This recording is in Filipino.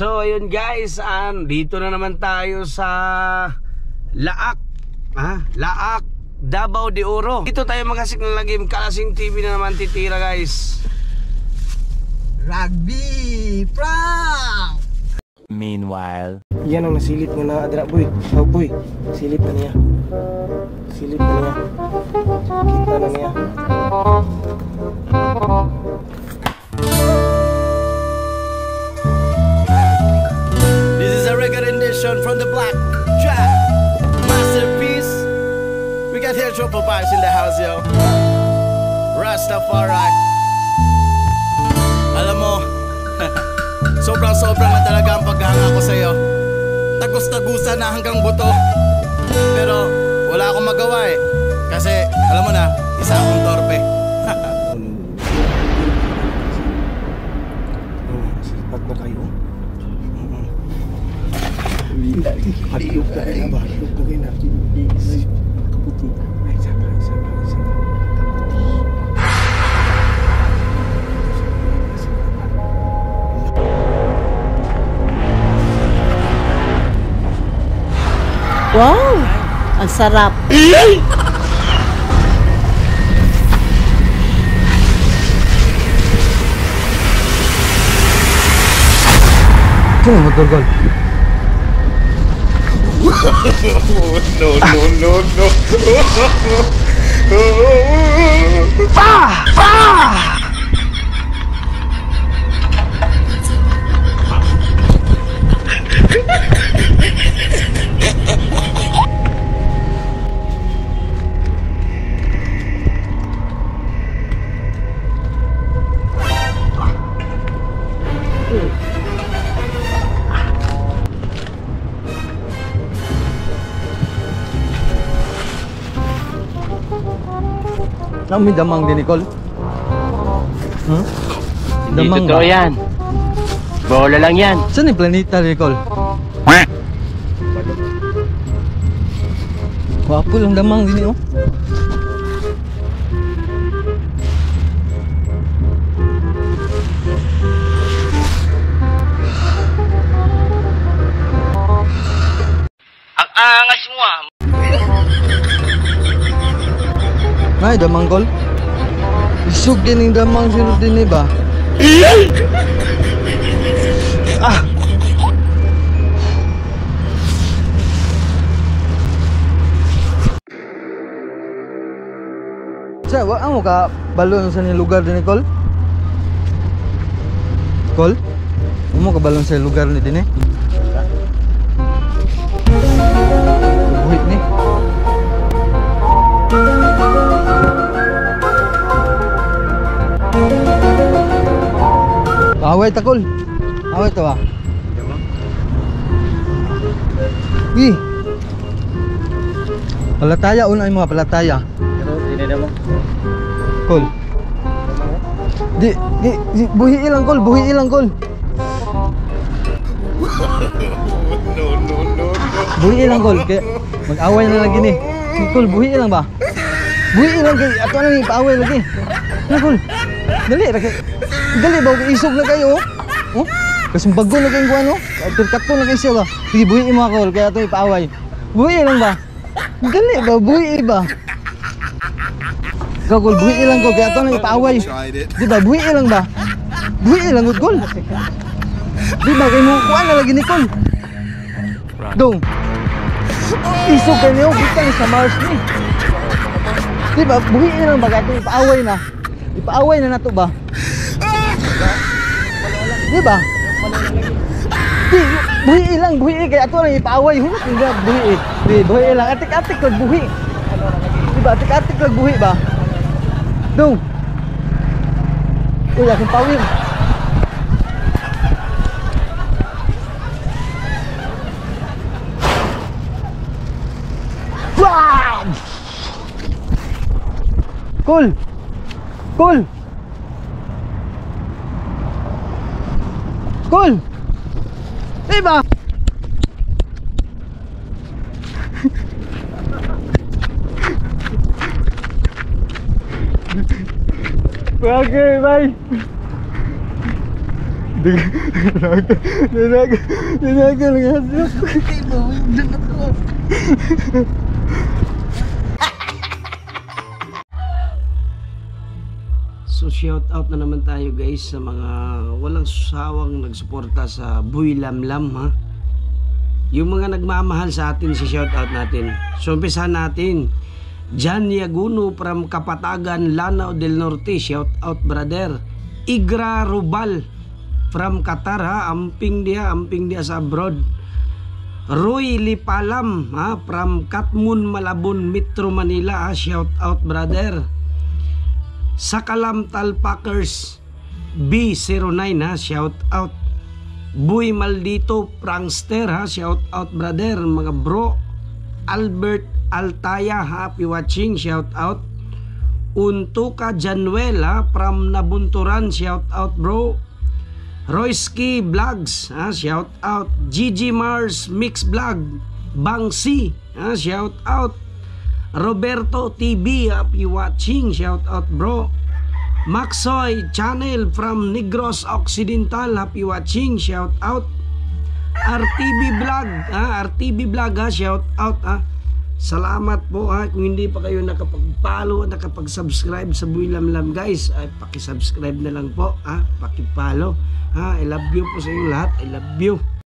So ayun guys, dito na naman tayo sa Laak, Laak, Davao de Oro. Dito tayo magasik ng lagim. Kalasing TV na naman titira guys. Rugby Proud. Meanwhile, yan ang nasilip mo na adra boy. Oh boy, silip na niya. Silip na niya. Kita na niya. this is a reggae rendition from the Black Jack masterpiece. We got here triple vibes in the house, yo. Rastafari. Alam mo, sobrang na talaga ang paghanga ko sa'yo. Tagos-tagusan na hanggang buto. Pero wala akong magawa eh. Kasi alam mo na, isa akong torpe. Sipat na kayo. Haliw ka na ba? Haliw ka na. Kaputi. Ay, sabar. Wow! Ang sarap! Sino magdorgol? No. May damang din, Nicole. Hindi totoo yan. Bola lang yan. Saan yung planeta, Nicole? Wapo lang damang din, oh. Ang angas mo ah. Ay, damang kol. Isog din yung damang sinod din ba? Sa, wala mo ka balon sa lugar din ni Kol? Kol? Wala mo ka balon sa lugar ni din eh? Buhit ni. Away ta Kol. Away ta ba? Ih. Palataya unay mo palataya. Pero hindi naman. Kol. Di buhi ilang Kol, buhi ilang Kol. No. Buhi ilang Kol, kaya mag-away na lagi ni. Kol, buhi ilang ba? Buhi ilang kay ato nang ipaaway lagi. Na Kol. Dali ba isog na kayo? Oh? Kasi bago na kayong kuha no? Kato na kayo siya ba? Sige, buhiin mo ako kaya ito ipaaway. Buhiin lang ba? Dali ba? Buhiin ba? Ikaw Kol, buhiin lang ko kaya ito na ipaaway. Di ba? Buhiin lang ba? Buhiin lang Kol. Di ba? Kayo mo kuha na lagi ni Kol. Dong. Isog kayo niyo. Kita ni sa Mars ni. Di ba? Buhiin lang ba kaya ito ipaaway na? Ipaaway na nato ba? Di ba? Buhi lang, buhi kaya ato lang ipaaway. Hindi buhi lang. Atik-atik lang buhi. Di ba? Atik-atik lang buhi ba? Dong. Uy, akong pawin. Wow! Cool. Diba? Okay, bye. Dinaga lang hasap. So shout out na naman tayo guys sa mga walang sawang nagsuporta sa Buy Lamlam ha. Yung mga nagmamahal sa atin si shout out natin. So umpisahan natin. Jan Yaguno from Kapatagan, Lanao del Norte, shout out brother. Igra Rubal from Qatar ha, amping dia sa abroad. Roy Lipalam ha, from Katmun, Malabon, Metro Manila ha, shout out brother. Sakalam Talpackers B09 ha, shout out. Buy Maldito Prankster ha, shout out brother. Mga bro, Albert Altaya, happy watching, shout out. Untuka Januel ha, from Nabunturan, shout out bro. Royski Vlogs ha, shout out. Gigi Mars Mix Vlog, Bangsi ha, shout out. Roberto TV, happy watching, shout out bro. Maxoy Channel from Negros Occidental, happy watching, shout out. RTB Vlog ha, RTB Vlog ha, shout out ha. Salamat po ha, kung hindi pa kayo nakapag-follow, nakapag-subscribe sa Buy Lamlam guys, ay paki-subscribe na lang po ha, paki-follow ha. I love you po sa inyo lahat, I love you.